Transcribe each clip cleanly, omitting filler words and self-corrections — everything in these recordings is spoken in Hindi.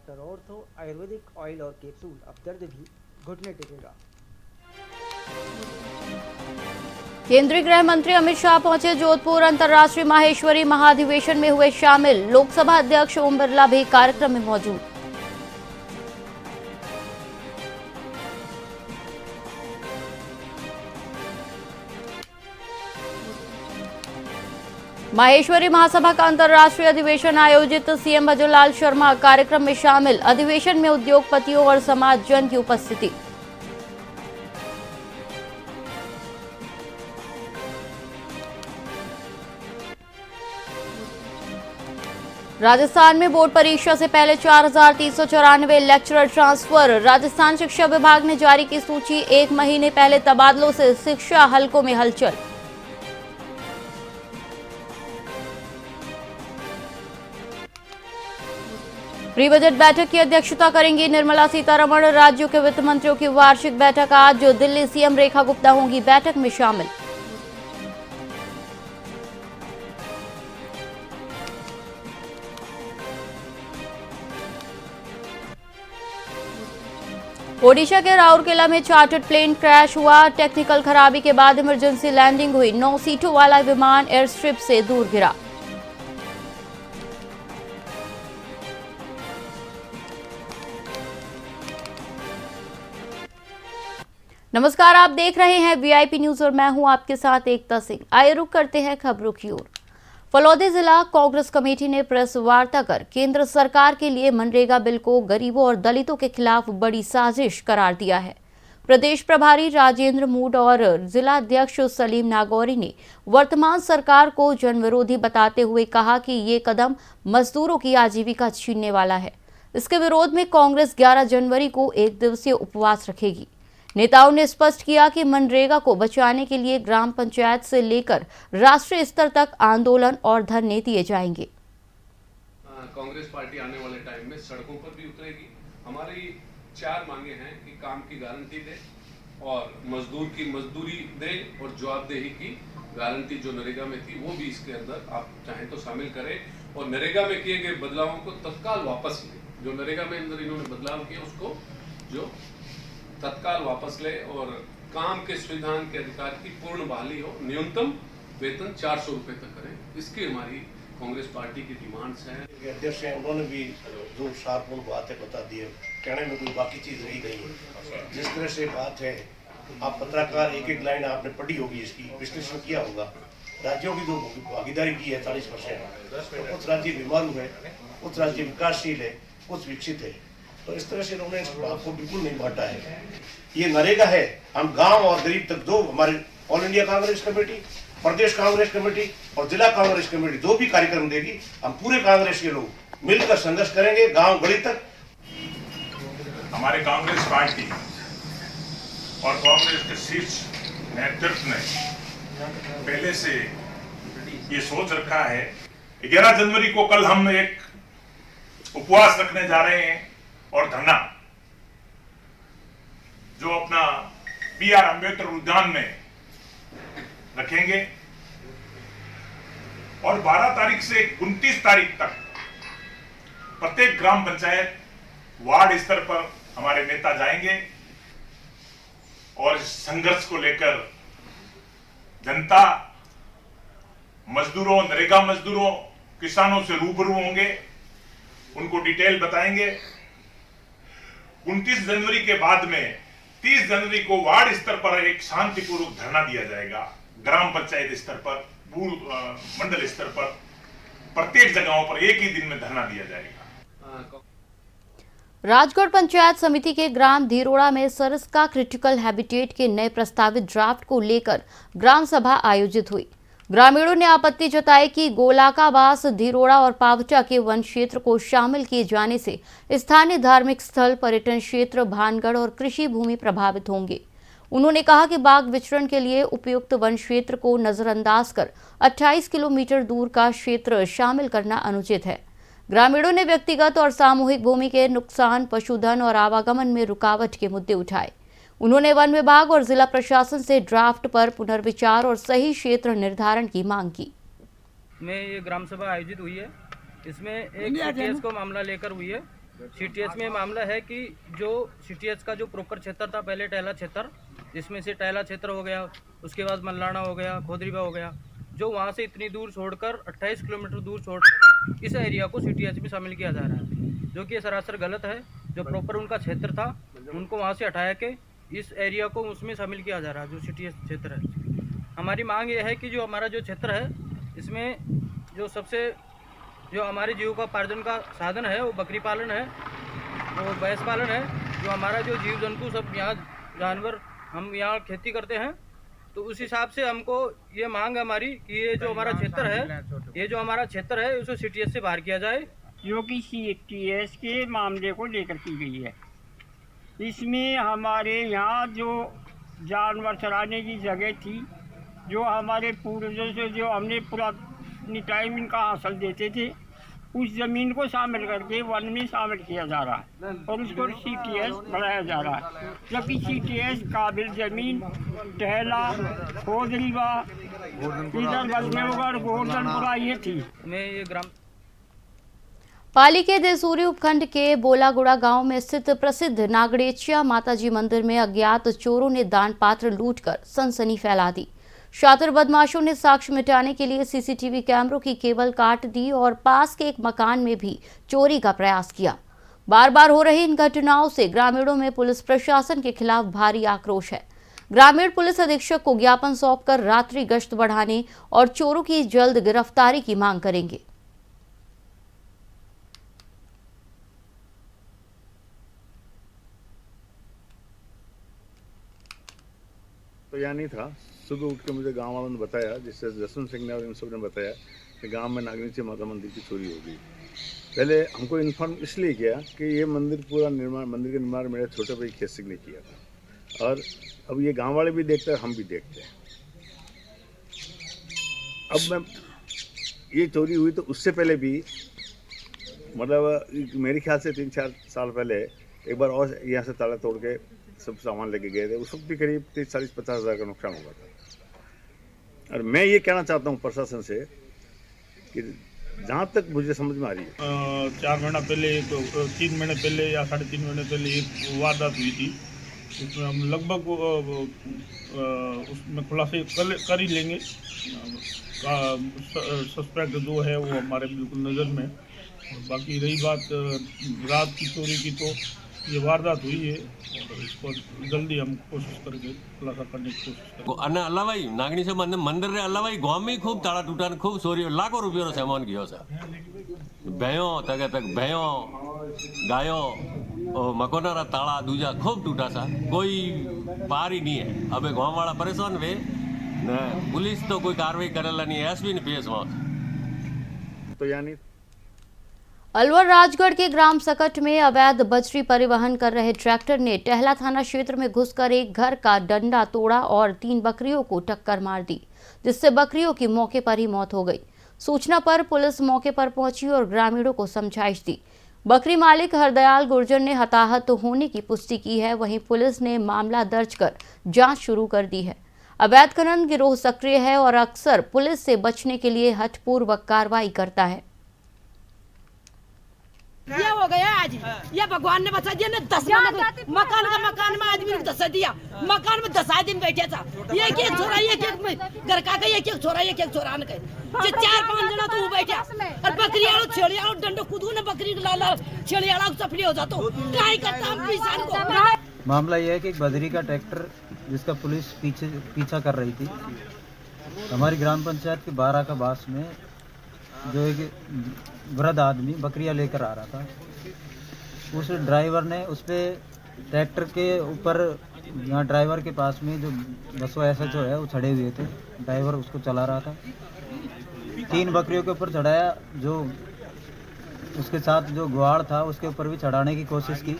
डॉक्टर ऑर्थो आयुर्वेदिक ऑयल और कैप्सूल। अब दर्द भी घुटने टेकेगा। केंद्रीय गृह मंत्री अमित शाह पहुंचे जोधपुर। अंतर्राष्ट्रीय माहेश्वरी महाधिवेशन में हुए शामिल। लोकसभा अध्यक्ष ओम बिरला भी कार्यक्रम में मौजूद। माहेश्वरी महासभा का अंतर्राष्ट्रीय अधिवेशन आयोजित। सीएम भजनलाल शर्मा कार्यक्रम में शामिल। अधिवेशन में उद्योगपतियों और समाज जन की उपस्थिति। राजस्थान में बोर्ड परीक्षा से पहले 4,394 लेक्चरर ट्रांसफर। राजस्थान शिक्षा विभाग ने जारी की सूची। 1 महीने पहले तबादलों से शिक्षा हलकों में हलचल। प्री बजट बैठक की अध्यक्षता करेंगी निर्मला सीतारमण। राज्यों के वित्त मंत्रियों की वार्षिक बैठक आज। दिल्ली सीएम रेखा गुप्ता होंगी बैठक में शामिल। ओडिशा के राउरकेला में चार्टर्ड प्लेन क्रैश हुआ। टेक्निकल खराबी के बाद इमरजेंसी लैंडिंग हुई। 9 सीटों वाला विमान एयर स्ट्रिप से दूर गिरा। नमस्कार, आप देख रहे हैं वीआईपी न्यूज और मैं हूं आपके साथ एकता सिंह। आइए रुक करते हैं खबरों की ओर। फलौदी जिला कांग्रेस कमेटी ने प्रेस वार्ता कर केंद्र सरकार के लिए मनरेगा बिल को गरीबों और दलितों के खिलाफ बड़ी साजिश करार दिया है। प्रदेश प्रभारी राजेंद्र मूड और जिला अध्यक्ष सलीम नागौरी ने वर्तमान सरकार को जनविरोधी बताते हुए कहा कि ये कदम मजदूरों की आजीविका छीनने वाला है। इसके विरोध में कांग्रेस 11 जनवरी को 1 दिवसीय उपवास रखेगी। नेताओं ने स्पष्ट किया कि मनरेगा को बचाने के लिए ग्राम पंचायत से लेकर राष्ट्रीय स्तर तक आंदोलन और धरने दिए जाएंगे। कांग्रेस पार्टी आने वाले टाइम में सड़कों पर भी उतरेगी। हमारी 4 मांगे हैं कि काम की गारंटी दे और मजदूर की मजदूरी दे और जवाबदेही की गारंटी जो नरेगा में थी वो भी इसके अंदर आप चाहें तो शामिल करें और नरेगा में किए गए बदलावों को तत्काल वापस ले। जो नरेगा में अंदर इन्होंने बदलाव किए उसको जो तत्काल वापस ले और काम के संविधान के अधिकार की पूर्ण बहाली हो। न्यूनतम वेतन 400 रुपए तक करें। इसकी हमारी कांग्रेस पार्टी की डिमांड्स हैं। अध्यक्ष हैं उन्होंने भी जो शार्पूर्ण बात है बता दी है। कहने में कोई बाकी चीज रही नहीं है। जिस तरह से बात है, आप पत्रकार एक लाइन आपने पढ़ी होगी, इसकी विश्लेषण किया होगा। राज्यों की जो भागीदारी की है 40%, तो कुछ राज्य बीमारू है, कुछ राज्य विकासशील है, कुछ विकसित है। तो इस तरह से इन्होंने इस बात को बिल्कुल नहीं बांटा है। ये नरेगा है, हम गांव और गरीब तक दो हमारे ऑल इंडिया कांग्रेस कमेटी, प्रदेश कांग्रेस कमेटी और जिला कांग्रेस कमेटी जो भी कार्यक्रम देगी, हम पूरे कांग्रेस के लोग मिलकर संघर्ष करेंगे गांव गली तक। हमारे कांग्रेस पार्टी और कांग्रेस के शीर्ष नेतृत्व ने पहले से ये सोच रखा है। 11 जनवरी को कल हम एक उपवास रखने जा रहे हैं और धरना जो अपना BR अम्बेडकर उद्यान में रखेंगे और 12 तारीख से 29 तारीख तक प्रत्येक ग्राम पंचायत वार्ड स्तर पर हमारे नेता जाएंगे और इस संघर्ष को लेकर जनता, मजदूरों, नरेगा मजदूरों, किसानों से रूबरू होंगे, उनको डिटेल बताएंगे। 29 जनवरी के बाद में 30 जनवरी को वार्ड स्तर पर एक शांतिपूर्वक धरना दिया जाएगा। ग्राम पंचायत स्तर पर, मंडल स्तर पर, प्रत्येक जगहों पर एक ही दिन में धरना दिया जाएगा। राजगढ़ पंचायत समिति के ग्राम धीरोड़ा में सरिस्का क्रिटिकल हैबिटेट के नए प्रस्तावित ड्राफ्ट को लेकर ग्राम सभा आयोजित हुई। ग्रामीणों ने आपत्ति जताई कि गोलाकाबास, धीरोड़ा और पावटा के वन क्षेत्र को शामिल किए जाने से स्थानीय धार्मिक स्थल, पर्यटन क्षेत्र, भानगढ़ और कृषि भूमि प्रभावित होंगे। उन्होंने कहा कि बाघ विचरण के लिए उपयुक्त वन क्षेत्र को नजरअंदाज कर 28 किलोमीटर दूर का क्षेत्र शामिल करना अनुचित है। ग्रामीणों ने व्यक्तिगत और सामूहिक भूमि के नुकसान, पशुधन और आवागमन में रुकावट के मुद्दे उठाए। उन्होंने वन विभाग और जिला प्रशासन से ड्राफ्ट पर पुनर्विचार और सही क्षेत्र निर्धारण की मांग की। में ये ग्राम सभा आयोजित हुई है। इसमें एक केस को मामला लेकर हुई है सीटीएस में मामला है कि जो सीटीएस का जो प्रॉपर क्षेत्र था, पहले टहला क्षेत्र, जिसमें से टहला क्षेत्र हो गया, उसके बाद मल्लाना हो गया, खोदरीबा हो गया, जो वहाँ से इतनी दूर छोड़कर 28 किलोमीटर दूर छोड़कर इस एरिया को सीटीएस में शामिल किया जा रहा है, जो कि ये सरासर गलत है। जो प्रॉपर उनका क्षेत्र था उनको वहाँ से हटाया के इस एरिया को उसमें शामिल किया जा रहा है, जो सीटीएस क्षेत्र है। हमारी मांग ये है कि जो हमारा जो क्षेत्र है, इसमें जो सबसे जो हमारे जीविकोपार्जन का साधन है वो बकरी पालन है, वो भैंस पालन है। जो हमारा जो जीव जंतु सब यहाँ जानवर हम यहाँ खेती करते हैं, तो उस हिसाब से हमको ये मांग हमारी कि ये जो हमारा क्षेत्र है, ये जो हमारा क्षेत्र है उसे सीटीएस से बाहर किया जाए। जो कि सीटीएस के मामले को लेकर की गई है, इसमें हमारे यहाँ जो जानवर चराने की जगह थी, जो हमारे पूर्वजों से जो हमने पुरानी टाइम इनका हासिल देते थे, उस ज़मीन को शामिल करके वन में शामिल किया जा रहा है और उसको सीटीएस बढ़ाया जा रहा है। जबकि सीटीएस काबिल ज़मीन टहला, खोदरीबा, इधर बजमेगढ़, गोवर्धनपुरा ये थी। मैं ये ग्राम पाली के देसूरी उपखंड के बोलागुड़ा गांव में स्थित प्रसिद्ध नागड़ेचिया माताजी मंदिर में अज्ञात चोरों ने दान पात्र लूटकर सनसनी फैला दी। शातिर बदमाशों ने साक्ष्य मिटाने के लिए सीसीटीवी कैमरों की केबल काट दी और पास के एक मकान में भी चोरी का प्रयास किया। बार बार हो रही इन घटनाओं से ग्रामीणों में पुलिस प्रशासन के खिलाफ भारी आक्रोश है। ग्रामीण पुलिस अधीक्षक को ज्ञापन सौंपकर रात्रि गश्त बढ़ाने और चोरों की जल्द गिरफ्तारी की मांग करेंगे। तो यहाँ नहीं था। सुबह उठ के मुझे गांव वालों ने बताया, जिससे जसवंत सिंह ने और इन सब ने बताया कि गांव में नागनीची माता मंदिर की चोरी हो गई। पहले हमको इन्फॉर्म इसलिए किया कि ये मंदिर का निर्माण मेरे छोटे भाई खेत सिंह ने किया था, और अब ये गांव वाले भी देखते हैं, हम भी देखते हैं। अब मैं ये चोरी हुई तो उससे पहले भी, मतलब मेरे ख्याल से 3-4 साल पहले एक बार और यहाँ से ताला तोड़ के सब सामान लेके गए थे। उस वक्त भी करीब 30-40-50 हज़ार का नुकसान हुआ था। और मैं ये कहना चाहता हूँ प्रशासन से कि जहाँ तक मुझे समझ में आ रही है, 4 महीना पहले, तो 3 महीने पहले या 3.5 महीने पहले एक वारदात हुई थी। उसमें हम लगभग उसमें खुलासे कर ही लेंगे। सस्पेक्ट जो है वो हमारे बिल्कुल नज़र में। बाकी रही बात रात की चोरी की, तो ये वारदात हुई है और इसको जल्दी हम कोशिश करके खुलासा करने की कोशिश करेंगे। અને અલાવાઈ નાગણી છે મંદિર રે અલાવાઈ ગામ में खूब ताला टूटा ने खूब चोरी लाखों रुपये रो सामान गयो છે। ભેયો તકે તક ભેયો ગાયો મકોના रा ताला दूजा खूब टूटा सा, कोई पार ही नहीं है। अबे गांव वाला परेशान वे ने पुलिस तो कोई कार्रवाई करेला नहीं, एसपी ने पेश वहां तो यानी अलवर राजगढ़ के ग्राम सकट में अवैध बजरी परिवहन कर रहे ट्रैक्टर ने टहला थाना क्षेत्र में घुसकर एक घर का डंडा तोड़ा और 3 बकरियों को टक्कर मार दी, जिससे बकरियों की मौके पर ही मौत हो गई। सूचना पर पुलिस मौके पर पहुंची और ग्रामीणों को समझाइश दी। बकरी मालिक हरदयाल गुर्जर ने हताहत होने की पुष्टि की है। वहीं पुलिस ने मामला दर्ज कर जांच शुरू कर दी है। अवैध खनन गिरोह सक्रिय है और अक्सर पुलिस से बचने के लिए हठपूर्वक कार्रवाई करता है। ये हो गया आज, ये भगवान ने बचा दिया ना। 10 मकान में आदमी ने धसा दिया। मकान में 10 दिन बैठे था, एक छोरा, एक घर का एक छोरा, एक छोरा ने 4-5 जना तो बैठा। और बकरी आलो छेड़ी आलो डंडो कूदू ने बकरी लाला छेड़ी आलो सफली हो जातो, काय करता हम किसान को। मामला यह है कि बजरी का ट्रैक्टर जिसका पुलिस पीछा कर रही थी, हमारी ग्राम पंचायत के 12 का बास में जो एक वृद्ध आदमी बकरियां लेकर आ रहा था, उस ड्राइवर ने उस पर ट्रैक्टर के ऊपर, यहाँ ड्राइवर के पास में जो बसवा SHO है वो चढ़े हुए थे, ड्राइवर उसको चला रहा था। 3 बकरियों के ऊपर चढ़ाया, जो उसके साथ जो ग्वाड़ था उसके ऊपर भी चढ़ाने की कोशिश की।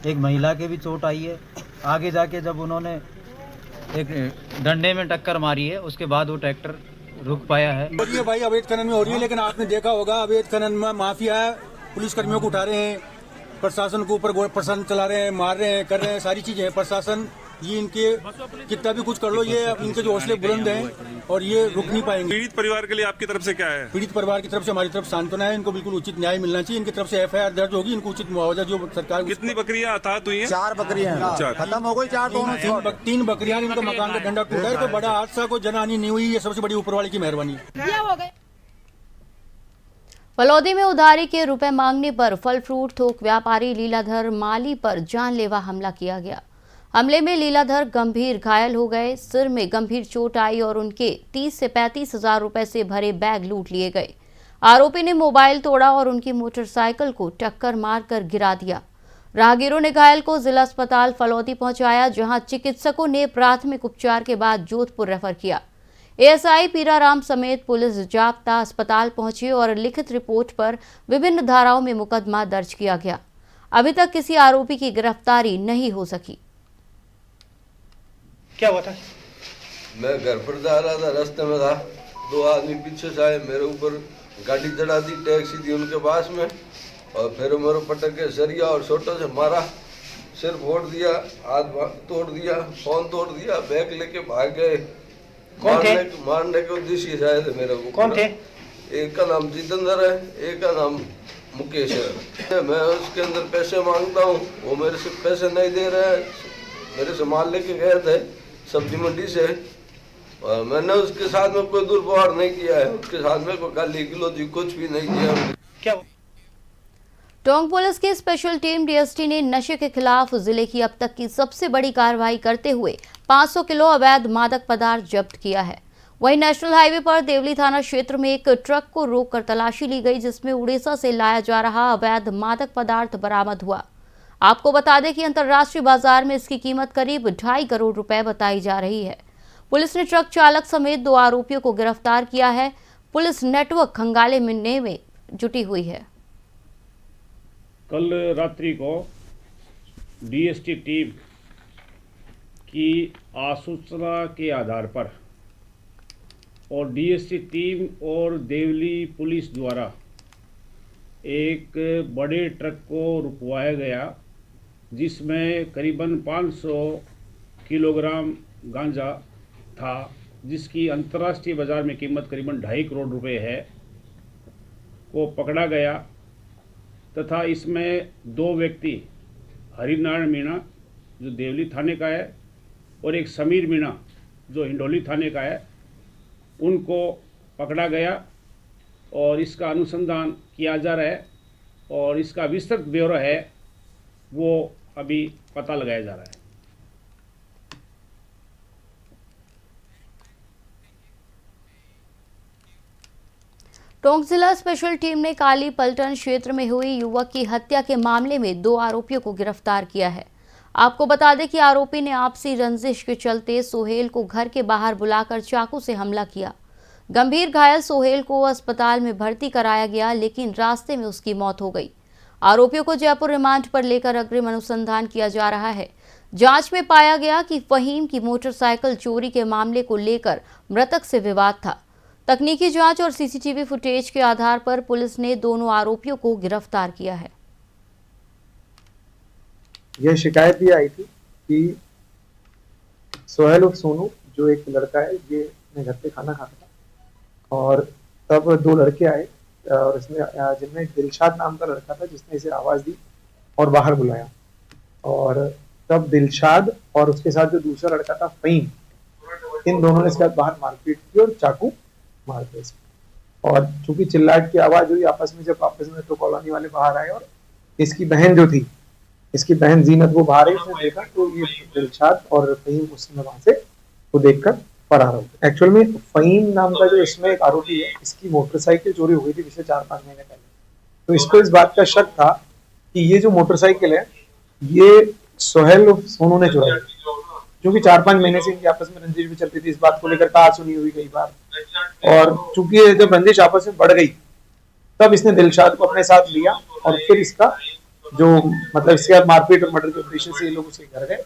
एक महिला के भी चोट आई है। आगे जाके जब उन्होंने एक डंडे में टक्कर मारी है, उसके बाद वो ट्रैक्टर रुक पाया है। ये भाई अवैध खनन में हो रही है, लेकिन आपने देखा होगा अवैध खनन में माफिया है, पुलिस कर्मियों को उठा रहे हैं, प्रशासन को ऊपर प्रशासन चला रहे हैं, मार रहे हैं, कर रहे हैं, सारी चीजें हैं। प्रशासन ये इनके कितना भी कुछ कर लो, ये इनके जो हौसले बुलंद हैं और ये रुक नहीं पाएंगे। पीड़ित परिवार के लिए आपकी तरफ से क्या है? पीड़ित परिवार की तरफ से हमारी तरफ सांत्वना है, इनको बिल्कुल उचित न्याय मिलना चाहिए। इनकी तरफ से FIR दर्ज होगी, इनको उचित मुआवजा जो सरकार। कितनी बकरियां हताहत हुई हैं? 4 बकरियां खत्म हो गई, 3 बकरियां। इनका मकान का डंडा टूटा है, कोई बड़ा हादसा, कोई जनहानि नहीं हुई। ये सबसे बड़ी ऊपर वाले की मेहरबानी है। फलौदी में उधारी के रुपए मांगने पर फल फ्रूट थोक व्यापारी लीलाधर माली पर जानलेवा हमला किया गया। हमले में लीलाधर गंभीर घायल हो गए, सिर में गंभीर चोट आई और उनके 30 से 35 हजार रुपए से भरे बैग लूट लिए गए। आरोपी ने मोबाइल तोड़ा और उनकी मोटरसाइकिल को टक्कर मारकर गिरा दिया। राहगीरों ने घायल को जिला अस्पताल फलौदी पहुंचाया, जहां चिकित्सकों ने प्राथमिक उपचार के बाद जोधपुर रेफर किया। ASI पीराराम समेत पुलिस जाब्ता अस्पताल पहुंचे और लिखित रिपोर्ट पर विभिन्न धाराओं में मुकदमा दर्ज किया गया। अभी तक किसी आरोपी की गिरफ्तारी नहीं हो सकी। क्या हुआ था? मैं घर पर जा रहा था, रास्ते में था, 2 आदमी पीछे से आए, मेरे ऊपर गाड़ी चढ़ा दी, टैक्सी थी उनके पास में, और फिर मेरे पटक के सरिया और छोटा से मारा, सिर फोड़ दिया, हाथ तोड़ दिया, फोन तोड़ दिया, बैग लेके भाग गए। मारने के उद्देश्य शायद है मेरे को। कौन थे? एक का नाम जितेंद्र है, एक का नाम मुकेश है। मैं उसके अंदर पैसे मांगता हूँ, वो मेरे से पैसे नहीं दे रहे हैं। मेरे से माल लेके गए थे सब्जी मंडी से, और मैंने उसके साथ में कोई दुर्व्यवहार नहीं किया है, उसके साथ में कोई गाली गलौज कुछ भी नहीं किया। क्या टोंक पुलिस की स्पेशल टीम DST ने नशे के खिलाफ जिले की अब तक की सबसे बड़ी कार्रवाई करते हुए 500 किलो अवैध मादक पदार्थ जब्त किया है। वहीं नेशनल हाईवे पर देवली थाना क्षेत्र में एक ट्रक को रोककर तलाशी ली गई, जिसमें उड़ीसा से लाया जा रहा अवैध मादक पदार्थ बरामद हुआ। आपको बता दें कि अंतर्राष्ट्रीय बाजार में इसकी कीमत करीब 2.5 करोड़ रुपए बताई जा रही है। पुलिस ने ट्रक चालक समेत 2 आरोपियों को गिरफ्तार किया है। पुलिस नेटवर्क खंगाले मिलने में जुटी हुई है। कल रात्रि को DST टीम की आसूचना के आधार पर और DST टीम और देवली पुलिस द्वारा एक बड़े ट्रक को रुकवाया गया, जिसमें करीबन 500 किलोग्राम गांजा था, जिसकी अंतर्राष्ट्रीय बाजार में कीमत करीबन 2.5 करोड़ रुपए है, को पकड़ा गया। तथा इसमें 2 व्यक्ति हरिनारायण मीणा जो देवली थाने का है और एक समीर मीणा जो हिंडोली थाने का है, उनको पकड़ा गया और इसका अनुसंधान किया जा रहा है और इसका विस्तृत ब्यौरा है वो अभी पता लगाया जा रहा है। टोंक जिला स्पेशल टीम ने काली पलटन क्षेत्र में हुई युवक की हत्या के मामले में 2 आरोपियों को गिरफ्तार किया है। आपको बता दें कि आरोपी ने आपसी रंजिश के चलते सोहेल को घर के बाहर बुलाकर चाकू से हमला किया। गंभीर घायल सोहेल को अस्पताल में भर्ती कराया गया, लेकिन रास्ते में उसकी मौत हो गई। आरोपियों को जयपुर रिमांड पर लेकर अग्रिम अनुसंधान किया जा रहा है। जांच में पाया गया कि फहीम की मोटरसाइकिल चोरी के मामले को लेकर मृतक से विवाद था। तकनीकी जांच और CCTV फुटेज के आधार पर पुलिस ने दोनों आरोपियों को गिरफ्तार किया है। यह शिकायत भी आई थी कि सोहेल उर्फ सोनू जो एक लड़का है, ये अपने घर पे खाना खाता था और तब 2 लड़के आए और इसमें जिनमें दिलशाद नाम का लड़का था, जिसने इसे आवाज दी और बाहर बुलाया, और तब दिलशाद और उसके साथ जो दूसरा लड़का था फहीम, इन दोनों ने इसके बाद बाहर मारपीट की और चाकू मार दिया इसको। और चूंकि चिल्लाहट की आवाज हुई आपस में, जब आपस में तो कॉलोनी वाले बाहर आए और इसकी बहन जो थी, इसकी बहन जीनत, वो बाहर आई, उसने देखा तो ये दिलशाद और फहीम उस समय वहां से वो देखकर फरार हो गए। एक्चुअल में फहीम नाम का जो इसमें एक आरोपी है, इसकी मोटरसाइकिल चोरी हो गई थी पिछले 4-5 महीने पहले। तो इसको इस बात का शक था कि ये जो मोटरसाइकिल है ये सोहेल उर्फ सोनू ने चुराई, क्योंकि 4-5 महीने से इनकी आपस में रंजिश भी चलती थी। इस बात को लेकर कहा सुनी हुई कई बार, और चूंकि जब रंजिश आपस में बढ़ गई तब इसने दिलशाद को अपने साथ लिया और फिर इसका जो मतलब इसके बाद मारपीट और मर्डर के उद्देश्य से ये लोग उसके घर गए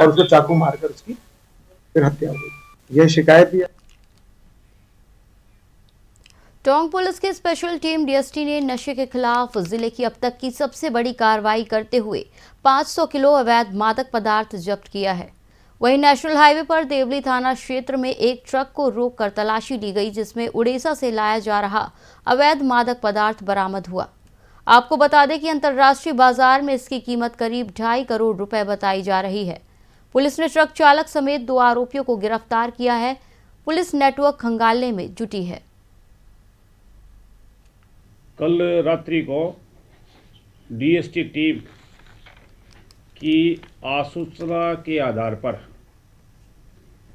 और उसको चाकू मारकर उसकी फिर हत्या हो गई। यह शिकायत भी है। टोंक पुलिस की स्पेशल टीम DST ने नशे के खिलाफ जिले की अब तक की सबसे बड़ी कार्रवाई करते हुए 500 किलो अवैध मादक पदार्थ जब्त किया है। वहीं नेशनल हाईवे पर देवली थाना क्षेत्र में एक ट्रक को रोककर तलाशी ली गई, जिसमें उड़ीसा से लाया जा रहा अवैध मादक पदार्थ बरामद हुआ। आपको बता दें कि अंतर्राष्ट्रीय बाजार में इसकी कीमत करीब 2.5 करोड़ रुपए बताई जा रही है। पुलिस ने ट्रक चालक समेत 2 आरोपियों को गिरफ्तार किया है। पुलिस नेटवर्क खंगालने में जुटी है। कल रात्रि को डीएसटी टीम की आसूचना के आधार पर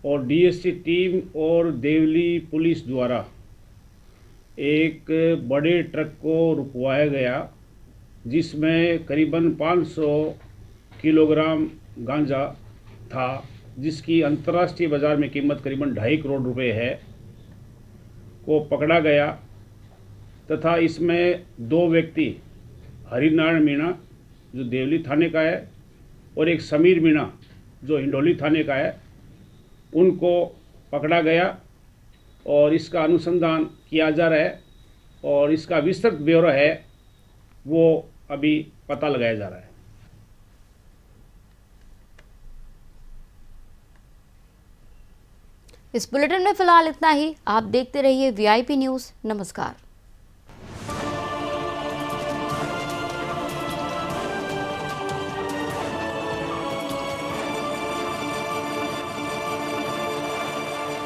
और डीएसटी टीम और देवली पुलिस द्वारा एक बड़े ट्रक को रुकवाया गया, जिसमें करीबन 500 किलोग्राम गांजा था, जिसकी अंतर्राष्ट्रीय बाजार में कीमत करीबन 2.5 करोड़ रुपए है, को पकड़ा गया तथा इसमें 2 व्यक्ति हरिनारायण मीणा जो देवली थाने का है और एक समीर मीणा जो हिंडोली थाने का है, उनको पकड़ा गया और इसका अनुसंधान किया जा रहा है और इसका विस्तृत ब्यौरा है वो अभी पता लगाया जा रहा है। इस बुलेटिन में फिलहाल इतना ही। आप देखते रहिए VIP न्यूज़। नमस्कार।